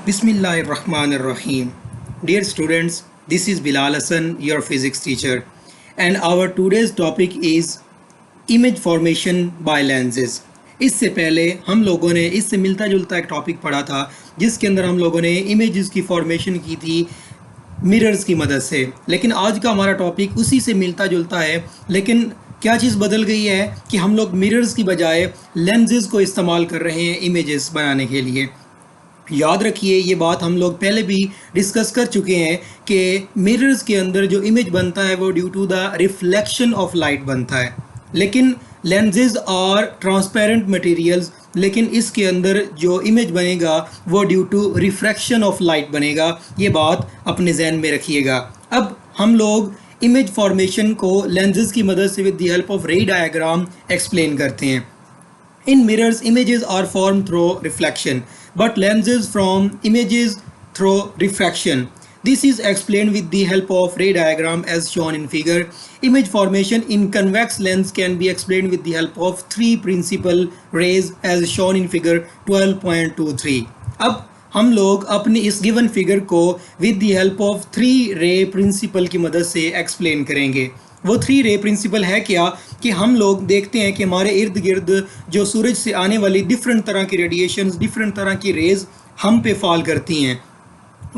Bismillahirrahmanirrahim. Dear students, this is Bilal Hassan, your physics teacher, and our today's topic is image formation by lenses. इससे पहले हम लोगों ने इससे मिलता जुलता एक टॉपिक पढ़ा था जिसके अंदर हम लोगों ने इमेजेस की फॉर्मेशन की थी मिरर्स की मदद से, लेकिन आज का हमारा टॉपिक उसी से मिलता जुलता है। लेकिन क्या चीज़ बदल गई है कि हम लोग मिरर्स की बजाय लेंसेज को इस्तेमाल कर रहे हैं इमेजेस बनाने के लिए। याद रखिए, ये बात हम लोग पहले भी डिस्कस कर चुके हैं कि मिरर्स के अंदर जो इमेज बनता है वो due to the reflection of light बनता है, लेकिन लेंसेज और ट्रांसपेरेंट मटेरियल्स, लेकिन इसके अंदर जो इमेज बनेगा वो due to refraction of light बनेगा। ये बात अपने जहन में रखिएगा। अब हम लोग इमेज फॉर्मेशन को लेंसेज की मदद से with the help of ray diagram explain करते हैं। In mirrors, images are formed through reflection, but lenses from images through refraction. This is explained with the help of ray diagram as shown in figure. Image formation in convex lens can be explained with the help of three principal rays as shown in figure 12.23. अब हम लोग अपनी इस given figure को with the help of three रे principal की मदद से एक्सप्लेन करेंगे। वो थ्री रे प्रिंसिपल है क्या कि हम लोग देखते हैं कि हमारे इर्द गिर्द जो सूरज से आने वाली डिफरेंट तरह की रेडिएशंस, डिफरेंट तरह की रेज हम पे फॉल करती हैं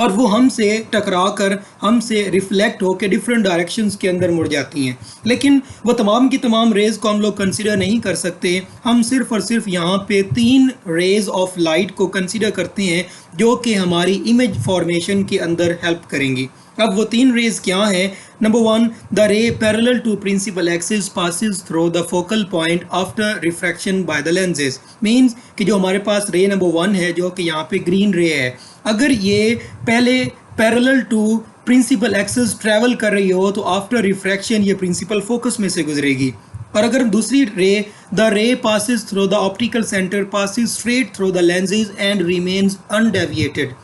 और वो हमसे टकरा कर हमसे रिफ्लेक्ट होकर डिफरेंट डायरेक्शंस के अंदर मुड़ जाती हैं। लेकिन वो तमाम की तमाम रेज़ को हम लोग कंसिडर नहीं कर सकते। हम सिर्फ और सिर्फ यहाँ पे तीन रेज़ ऑफ लाइट को कंसिडर करते हैं जो कि हमारी इमेज फॉर्मेशन के अंदर हेल्प करेंगी। अब वो तीन रेज क्या हैं? Number one, the ray parallel to principal axis passes through the focal point after refraction by the lenses. मींस कि जो हमारे पास रे नंबर वन है जो कि यहाँ पे ग्रीन रे है, अगर ये पहले parallel to principal axis travel कर रही हो तो आफ्टर रिफ्रैक्शन ये प्रिंसिपल फोकस में से गुजरेगी। और अगर दूसरी ray, the ray passes through the optical centre passes straight through the lenses and remains undeviated.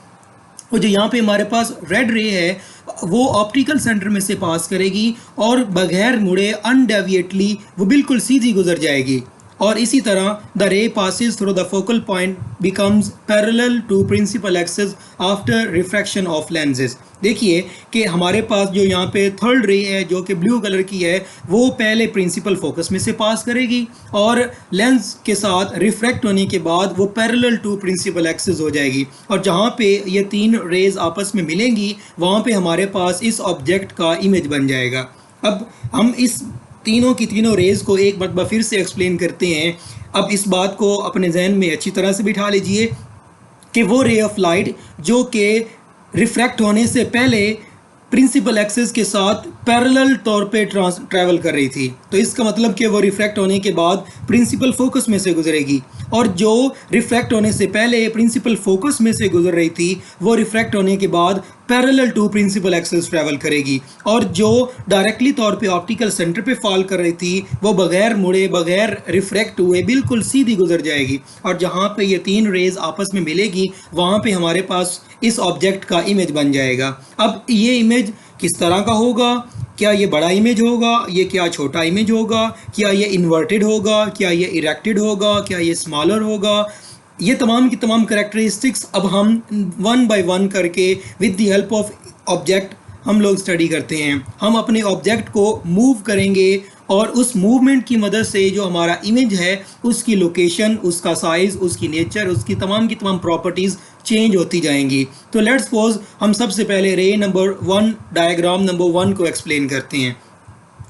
और जो यहाँ पे हमारे पास रेड रे है वो ऑप्टिकल सेंटर में से पास करेगी और बगैर मुड़े अनडेविएटली वो बिल्कुल सीधी गुजर जाएगी। और इसी तरह the ray passes through the focal point becomes parallel to principal axis after refraction of lenses. देखिए कि हमारे पास जो यहाँ पे थर्ड रे है जो कि ब्लू कलर की है वो पहले प्रिंसिपल फोकस में से पास करेगी और लेंस के साथ रिफ्रैक्ट होने के बाद वो पैरेलल टू प्रिंसिपल एक्सिस हो जाएगी। और जहाँ पे ये तीन रेज आपस में मिलेंगी वहाँ पे हमारे पास इस ऑब्जेक्ट का इमेज बन जाएगा। अब हम इस तीनों की तीनों रेज को एक बार फिर से एक्सप्लेन करते हैं। अब इस बात को अपने जहन में अच्छी तरह से बिठा लीजिए कि वो रे ऑफ लाइट जो कि रिफ्रैक्ट होने से पहले प्रिंसिपल एक्सिस के साथ पैरेलल तौर पे ट्रैवल कर रही थी, तो इसका मतलब कि वो रिफ्रैक्ट होने के बाद प्रिंसिपल फोकस में से गुजरेगी। और जो रिफ्रैक्ट होने से पहले प्रिंसिपल फोकस में से गुजर रही थी वो रिफ्रैक्ट होने के बाद parallel to principal axis travel करेगी। और जो डायरेक्टली तौर पे ऑप्टिकल सेंटर पे फॉल कर रही थी वो बगैर मुड़े, बगैर रिफ्रैक्ट हुए बिल्कुल सीधी गुजर जाएगी। और जहाँ पे ये तीन रेज आपस में मिलेगी वहाँ पे हमारे पास इस ऑब्जेक्ट का इमेज बन जाएगा। अब ये इमेज किस तरह का होगा? क्या ये बड़ा इमेज होगा? ये क्या छोटा इमेज होगा? क्या ये इन्वर्टेड होगा? क्या ये इरेक्टेड होगा? क्या ये स्मॉलर होगा? ये तमाम की तमाम कैरेक्टरिस्टिक्स अब हम वन बाय वन करके with the help of object हम लोग स्टडी करते हैं। हम अपने ऑब्जेक्ट को मूव करेंगे और उस मूवमेंट की मदद से जो हमारा इमेज है उसकी लोकेशन, उसका साइज़, उसकी नेचर, उसकी की तमाम प्रॉपर्टीज़ चेंज होती जाएंगी। तो लेट्स सपोज हम सबसे पहले रे number one, diagram number one को एक्सप्लेन करते हैं।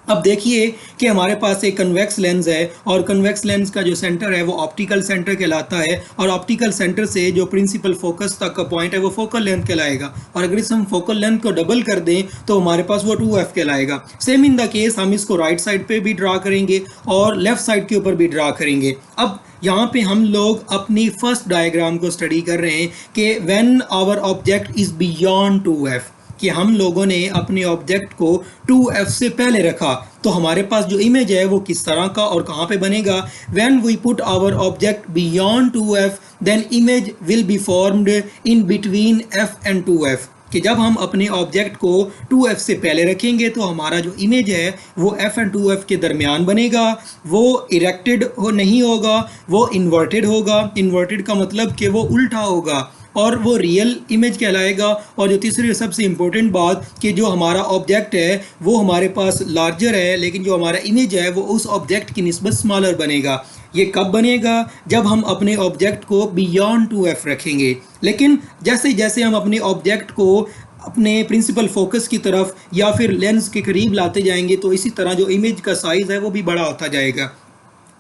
अब देखिए कि हमारे पास एक कन्वेक्स लेंस है और कन्वेक्स लेंस का जो सेंटर है वो ऑप्टिकल सेंटर कहलाता है और ऑप्टिकल सेंटर से जो प्रिंसिपल फोकस तक का पॉइंट है वो फोकल लेंथ कहलाएगा। और अगर इस हम फोकल लेंथ को डबल कर दें तो हमारे पास वो 2f कहलाएगा। सेम इन द केस हम इसको राइट साइड पे भी ड्रा करेंगे और लेफ्ट साइड के ऊपर भी ड्रा करेंगे। अब यहाँ पे हम लोग अपनी फर्स्ट डायग्राम को स्टडी कर रहे हैं कि when our object is beyond 2f, कि हम लोगों ने अपने ऑब्जेक्ट को 2f से पहले रखा तो हमारे पास जो इमेज है वो किस तरह का और कहाँ पे बनेगा? When we put our object beyond 2f then image will be formed in between f and 2f। कि जब हम अपने ऑब्जेक्ट को 2f से पहले रखेंगे तो हमारा जो इमेज है वो f एंड 2f के दरमियान बनेगा। वो इरेक्टेड नहीं होगा, वो इन्वर्टेड होगा। इन्वर्टेड का मतलब कि वो उल्टा होगा। और वो रियल इमेज कहलाएगा। और जो तीसरी सबसे इम्पोर्टेंट बात कि जो हमारा ऑब्जेक्ट है वो हमारे पास लार्जर है, लेकिन जो हमारा इमेज है वो उस ऑब्जेक्ट की निस्बत स्मॉलर बनेगा। ये कब बनेगा? जब हम अपने ऑब्जेक्ट को बियॉन्ड 2f रखेंगे। लेकिन जैसे जैसे हम अपने ऑब्जेक्ट को अपने प्रिंसिपल फोकस की तरफ या फिर लेंस के करीब लाते जाएंगे तो इसी तरह जो इमेज का साइज़ है वो भी बड़ा होता जाएगा।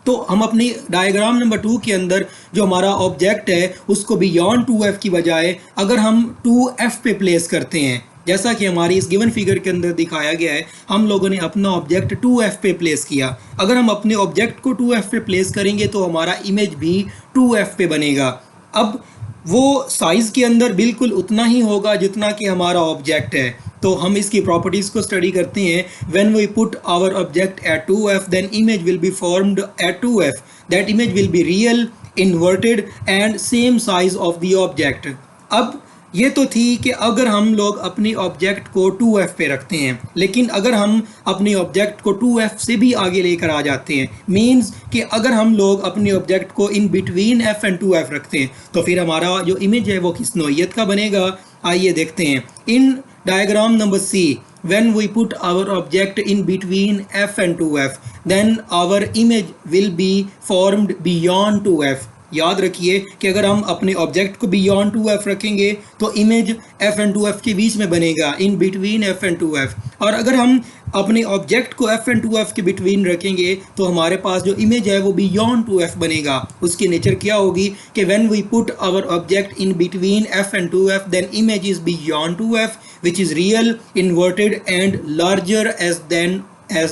तो हम अपनी डायग्राम नंबर 2 के अंदर जो हमारा ऑब्जेक्ट है उसको बियॉन्ड 2f की बजाय अगर हम 2f पे प्लेस करते हैं, जैसा कि हमारी इस गिवन फिगर के अंदर दिखाया गया है, हम लोगों ने अपना ऑब्जेक्ट 2f पे प्लेस किया। अगर हम अपने ऑब्जेक्ट को 2f पे प्लेस करेंगे तो हमारा इमेज भी 2f पे बनेगा। अब वो साइज़ के अंदर बिल्कुल उतना ही होगा जितना कि हमारा ऑब्जेक्ट है। तो हम इसकी प्रॉपर्टीज़ को स्टडी करते हैं। When we put our object at 2f then image will be formed at 2f, that image will be real, inverted and same size of the object. अब ये तो थी कि अगर हम लोग अपनी ऑब्जेक्ट को 2f पे रखते हैं, लेकिन अगर हम अपने ऑब्जेक्ट को 2f से भी आगे लेकर आ जाते हैं, मींस कि अगर हम लोग अपने ऑब्जेक्ट को इन बिटवीन f एंड 2f रखते हैं तो फिर हमारा जो इमेज है वो किस नौइयत का बनेगा? आइए देखते हैं। In diagram number C, when we put our object in between f and 2f then our image will be formed beyond 2f। याद रखिए कि अगर हम अपने ऑब्जेक्ट को बियॉन्ड 2f रखेंगे तो इमेज f एंड 2f के बीच में बनेगा, इन बिटवीन f एंड 2f। और अगर हम अपने ऑब्जेक्ट को f एंड 2f के बिटवीन रखेंगे तो हमारे पास जो इमेज है वो बियॉन्ड 2f बनेगा। उसकी नेचर क्या होगी कि when we put our object in between f and 2f then image is beyond 2f which is real, inverted and larger as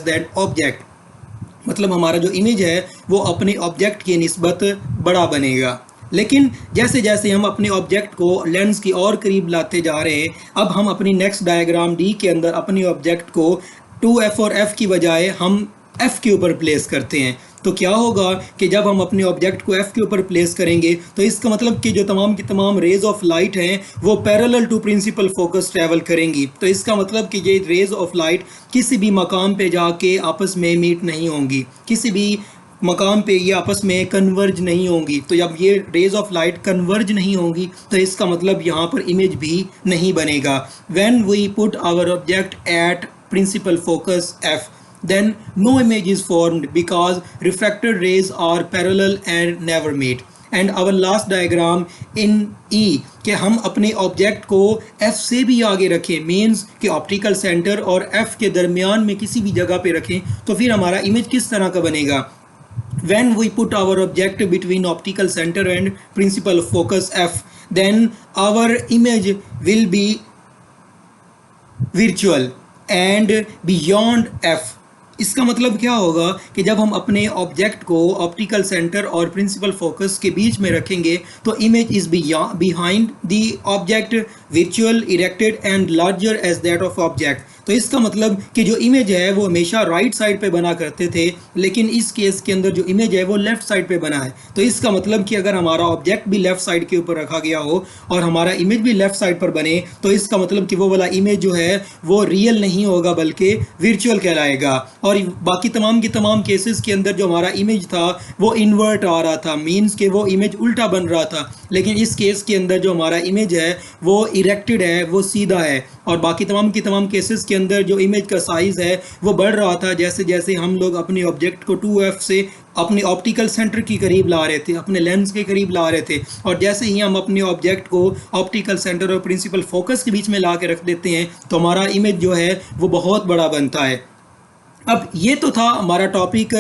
that object. मतलब हमारा जो इमेज है वो अपने ऑब्जेक्ट की निस्बत बड़ा बनेगा। लेकिन जैसे जैसे हम अपने ऑब्जेक्ट को लेंस की और करीब लाते जा रहे हैं, अब हम अपनी नेक्स्ट डायग्राम डी के अंदर अपने ऑब्जेक्ट को 2f और f की बजाय हम f के ऊपर प्लेस करते हैं। तो क्या होगा कि जब हम अपने ऑब्जेक्ट को f के ऊपर प्लेस करेंगे तो इसका मतलब कि जो तमाम की तमाम रेज ऑफ लाइट हैं वो parallel to principal focus travel करेंगी। तो इसका मतलब कि ये रेज ऑफ लाइट किसी भी मकाम पे जाके आपस में मीट नहीं होंगी, किसी भी मकाम पे ये आपस में कन्वर्ज नहीं होंगी। तो जब ये रेज ऑफ लाइट कन्वर्ज नहीं होंगी तो इसका मतलब यहाँ पर इमेज भी नहीं बनेगा। When we put our object at principal focus f then no image is formed because refracted rays are parallel and never meet। and our last diagram in E कि हम अपने ऑब्जेक्ट को f से भी आगे रखें, मीन्स कि optical centre और f के दरमियान में किसी भी जगह पे रखें, तो फिर हमारा इमेज किस तरह का बनेगा? When we put our object between optical center and principal focus f then our image will be virtual and beyond f। इसका मतलब क्या होगा कि जब हम अपने ऑब्जेक्ट को ऑप्टिकल सेंटर और प्रिंसिपल फोकस के बीच में रखेंगे तो image is behind the object, virtual, erected and larger as that of object. तो इसका मतलब कि जो इमेज है वो हमेशा राइट साइड पे बना करते थे, लेकिन इस केस के अंदर जो इमेज है वो लेफ्ट साइड पे बना है। तो इसका मतलब कि अगर हमारा ऑब्जेक्ट भी लेफ्ट साइड के ऊपर रखा गया हो और हमारा इमेज भी लेफ्ट साइड पर बने तो इसका मतलब कि वो वाला इमेज जो है वो रियल नहीं होगा बल्कि वर्चुअल कहलाएगा। और बाकी तमाम की तमाम केसेस के अंदर जो हमारा इमेज था वो इन्वर्ट आ रहा था, मीन्स कि वो इमेज उल्टा बन रहा था। लेकिन इस केस के अंदर जो हमारा इमेज है वो इरेक्टेड है, वो सीधा है। और बाकी तमाम की तमाम केसेस के अंदर जो इमेज का साइज़ है वो बढ़ रहा था जैसे जैसे हम लोग अपने ऑब्जेक्ट को 2f से अपने ऑप्टिकल सेंटर के करीब ला रहे थे, अपने लेंस के करीब ला रहे थे। और जैसे ही हम अपने ऑब्जेक्ट को ऑप्टिकल सेंटर और प्रिंसिपल फोकस के बीच में ला के रख देते हैं तो हमारा इमेज जो है वो बहुत बड़ा बनता है। अब ये तो था हमारा topic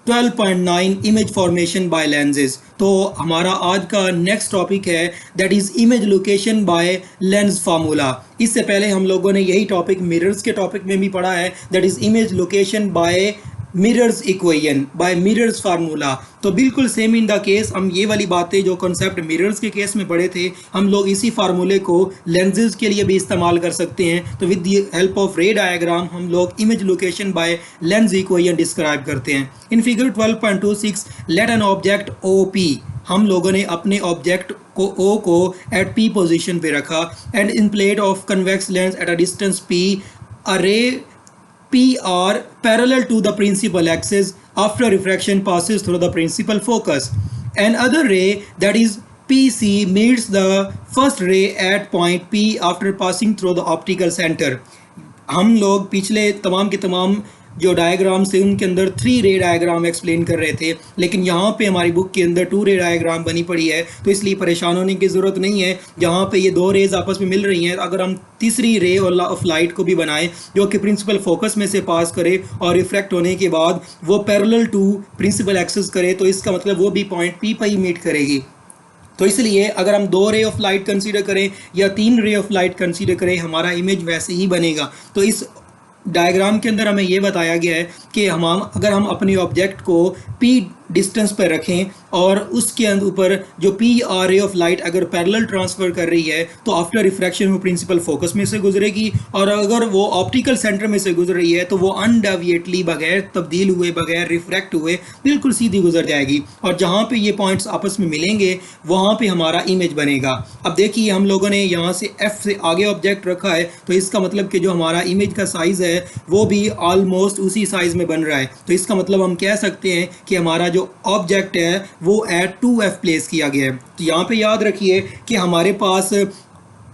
12.9 image formation by lenses. तो हमारा आज का नेक्स्ट टॉपिक है that is image location by lens formula. इससे पहले हम लोगों ने यही टॉपिक मिरर्स के टॉपिक में भी पढ़ा है, that is image location by mirrors equation, by mirrors formula. तो बिल्कुल सेम इन द केस हम ये वाली बातें जो कॉन्सेप्ट मिरर्स के केस में पढ़े थे हम लोग इसी फार्मूले को लेंसेज के लिए भी इस्तेमाल कर सकते हैं। तो with the help of ray diagram हम लोग image location by lens equation describe करते हैं। In figure 12.26 let an object OP, हम लोगों ने अपने ऑब्जेक्ट को O को एट P पोजिशन पे रखा and in plate of convex lens at a distance P, a ray P are parallel to the principal axis after refraction passes through the principal focus. Another ray that is PC meets the first ray at point P after passing through the optical center. हम लोग पिछले तमाम के तमाम जो diagrams थे उनके अंदर 3 रे डायग्राम एक्सप्लेन कर रहे थे, लेकिन यहाँ पे हमारी बुक के अंदर 2 रे डायग्राम बनी पड़ी है, तो इसलिए परेशान होने की ज़रूरत नहीं है। जहाँ पे ये 2 रेज आपस में मिल रही हैं, अगर हम तीसरी रे ऑफ लाइट को भी बनाएं जो कि प्रिंसिपल फोकस में से पास करे और रिफ्रैक्ट होने के बाद वो पैरेलल टू प्रिंसिपल एक्सिस करे, तो इसका मतलब वो भी पॉइंट पी पर ही मीट करेगी। तो इसलिए अगर हम 2 रे ऑफ लाइट कंसीडर करें या 3 रे ऑफ लाइट कंसीडर करें, हमारा इमेज वैसे ही बनेगा। तो इस डायग्राम के अंदर हमें ये बताया गया है कि अगर हम अपने ऑब्जेक्ट को P डिस्टेंस पर रखें और उसके ऊपर जो P R ray of light अगर पैरेलल ट्रांसफ़र कर रही है तो आफ्टर रिफ्रैक्शन वो प्रिंसिपल फोकस में से गुजरेगी, और अगर वो ऑप्टिकल सेंटर में से गुजर रही है तो वो अनडेविएटली बगैर तब्दील हुए बगैर रिफ्रैक्ट हुए बिल्कुल सीधी गुजर जाएगी, और जहाँ पे ये पॉइंट्स आपस में मिलेंगे वहाँ पे हमारा इमेज बनेगा। अब देखिए हम लोगों ने यहाँ से F से आगे ऑब्जेक्ट रखा है, तो इसका मतलब कि जो हमारा इमेज का साइज़ है वो भी ऑलमोस्ट उसी साइज़ में बन रहा है। तो इसका मतलब हम कह सकते हैं कि हमारा जो ऑब्जेक्ट है वो एट 2F प्लेस किया गया है। तो यहाँ पे याद रखिए कि हमारे पास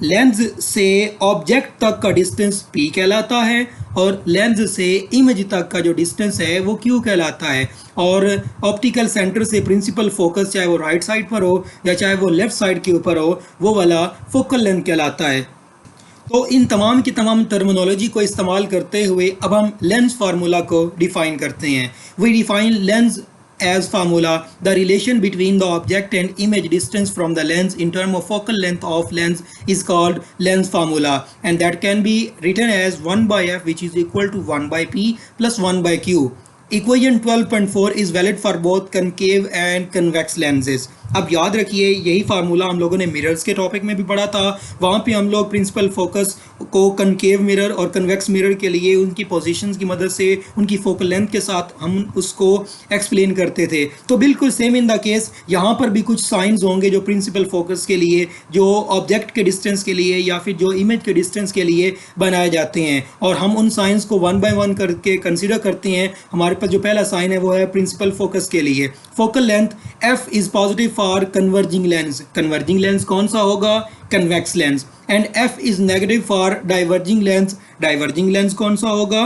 लेंस से ऑब्जेक्ट तक का डिस्टेंस P कहलाता है और लेंस से इमेज तक का जो डिस्टेंस है वो Q कहलाता है, और ऑप्टिकल सेंटर से प्रिंसिपल फोकस चाहे वो राइट साइड पर हो या चाहे वो लेफ्ट साइड के ऊपर हो वो वाला फोकल लेंथ कहलाता है। तो इन तमाम की तमाम टर्मिनोलॉजी को इस्तेमाल करते हुए अब हम लेंस फार्मूला को डिफ़ाइन करते हैं। We define lens as formula the relation between the object and image distance from the lens in terms of focal length of lens is called lens formula, and that can be written as 1 by f which is equal to 1 by p plus 1 by q. Equation 12.4 is valid for both concave and convex lenses. अब याद रखिए यही formula हम लोगों ने mirrors के topic में भी पढ़ा था। वहाँ पे हम लोग प्रिंसिपल फोकस को कनकेव मिरर और कन्वेक्स मिरर के लिए उनकी पोजीशंस की मदद से उनकी फोकल लेंथ के साथ हम उसको एक्सप्लेन करते थे। तो बिल्कुल सेम इन द केस यहाँ पर भी कुछ साइंस होंगे जो प्रिंसिपल फोकस के लिए, जो ऑब्जेक्ट के डिस्टेंस के लिए या फिर जो इमेज के डिस्टेंस के लिए बनाए जाते हैं, और हम उन साइंस को 1 by 1 करके कंसिडर करते हैं। हमारे पास जो पहला साइन है वो है प्रिंसिपल फोकस के लिए। Focal length F is positive for converging lens. Converging lens कौन सा होगा? Convex lens. And F is negative for diverging lens. Diverging lens कौन सा होगा?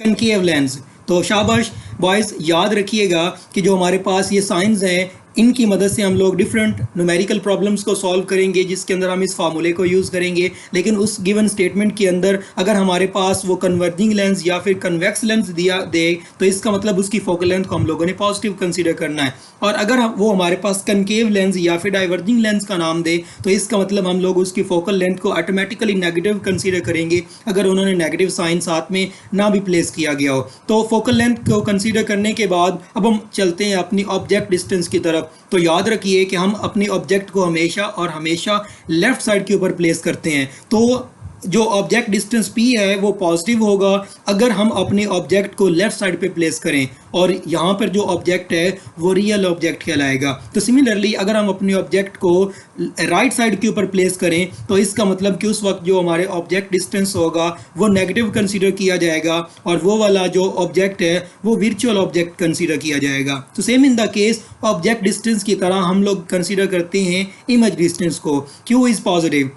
Concave lens. तो शाबाश बॉयज, याद रखिएगा कि जो हमारे पास ये साइंस हैं इनकी मदद से हम लोग डिफरेंट न्यूमेरिकल प्रॉब्लम्स को सॉल्व करेंगे जिसके अंदर हम इस फार्मूले को यूज़ करेंगे। लेकिन उस गिवन स्टेटमेंट के अंदर अगर हमारे पास वो कन्वर्जिंग लेंस या फिर कन्वेक्स लेंस दिया दे तो इसका मतलब उसकी फोकल लेंथ को हम लोगों ने पॉजिटिव कंसीडर करना है, और अगर वो हमारे पास कनकेव लेंस या फिर डाइवर्जिंग लेंस का नाम दे तो इसका मतलब हम लोग उसकी फोकल लेंथ को ऑटोमेटिकली नेगेटिव कंसीडर करेंगे अगर उन्होंने नेगेटिव साइन साथ में ना भी प्लेस किया गया हो। तो फोकल लेंथ को कंसीडर करने के बाद अब हम चलते हैं अपनी ऑब्जेक्ट डिस्टेंस की तरफ। तो याद रखिए कि हम अपने ऑब्जेक्ट को हमेशा और हमेशा लेफ्ट साइड के ऊपर प्लेस करते हैं। तो जो ऑब्जेक्ट डिस्टेंस P है वो पॉजिटिव होगा अगर हम अपने ऑब्जेक्ट को लेफ्ट साइड पे प्लेस करें, और यहाँ पर जो ऑब्जेक्ट है वो रियल ऑब्जेक्ट कहलाएगा। तो सिमिलरली अगर हम अपने ऑब्जेक्ट को राइट साइड के ऊपर प्लेस करें तो इसका मतलब कि उस वक्त जो हमारे ऑब्जेक्ट डिस्टेंस होगा वो नेगेटिव कंसीडर किया जाएगा, और वो वाला जो ऑब्जेक्ट है वो वर्चुअल ऑब्जेक्ट कंसीडर किया जाएगा। तो same in the case object distance की तरह हम लोग कंसीडर करते हैं इमेज डिस्टेंस को। Q is positive.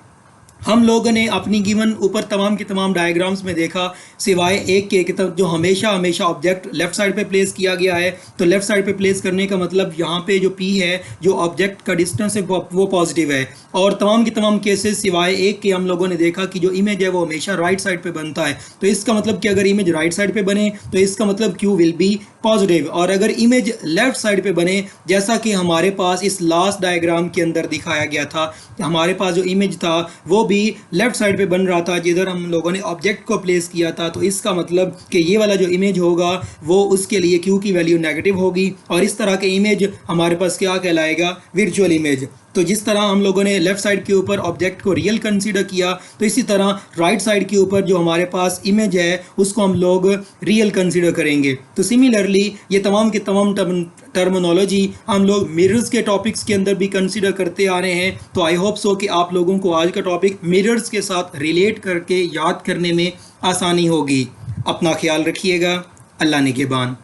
हम लोगों ने अपनी गिवन ऊपर तमाम के तमाम डायग्राम्स में देखा सिवाय एक के जो हमेशा हमेशा ऑब्जेक्ट लेफ्ट साइड पे प्लेस किया गया है। तो लेफ्ट साइड पे प्लेस करने का मतलब यहाँ पे जो P है जो ऑब्जेक्ट का डिस्टेंस है वो पॉजिटिव है, और तमाम के तमाम केसेस सिवाय एक के हम लोगों ने देखा कि जो इमेज है वो हमेशा राइट साइड पे बनता है। तो इसका मतलब कि अगर इमेज राइट साइड पे बने तो इसका मतलब Q विल बी पॉजिटिव, और अगर इमेज लेफ्ट साइड पे बने जैसा कि हमारे पास इस लास्ट डायग्राम के अंदर दिखाया गया था, हमारे पास जो इमेज था वो भी लेफ्ट साइड पे बन रहा था जिधर हम लोगों ने ऑब्जेक्ट को प्लेस किया था। तो इसका मतलब कि ये वाला जो इमेज होगा वो उसके लिए Q की वैल्यू नेगेटिव होगी, और इस तरह के इमेज हमारे पास क्या कहलाएगा? Virtual image. तो जिस तरह हम लोगों ने लेफ्ट साइड के ऊपर ऑब्जेक्ट को रियल कंसीडर किया तो इसी तरह राइट साइड के ऊपर जो हमारे पास इमेज है उसको हम लोग रियल कंसीडर करेंगे। तो सिमिलरली ये तमाम के तमाम टर्मिनोलॉजी हम लोग मिरर्स के टॉपिक्स के अंदर भी कंसीडर करते आ रहे हैं। तो आई होप सो कि आप लोगों को आज का टॉपिक मिरर्स के साथ रिलेट करके याद करने में आसानी होगी। अपना ख्याल रखिएगा। अल्लाह निगहबान।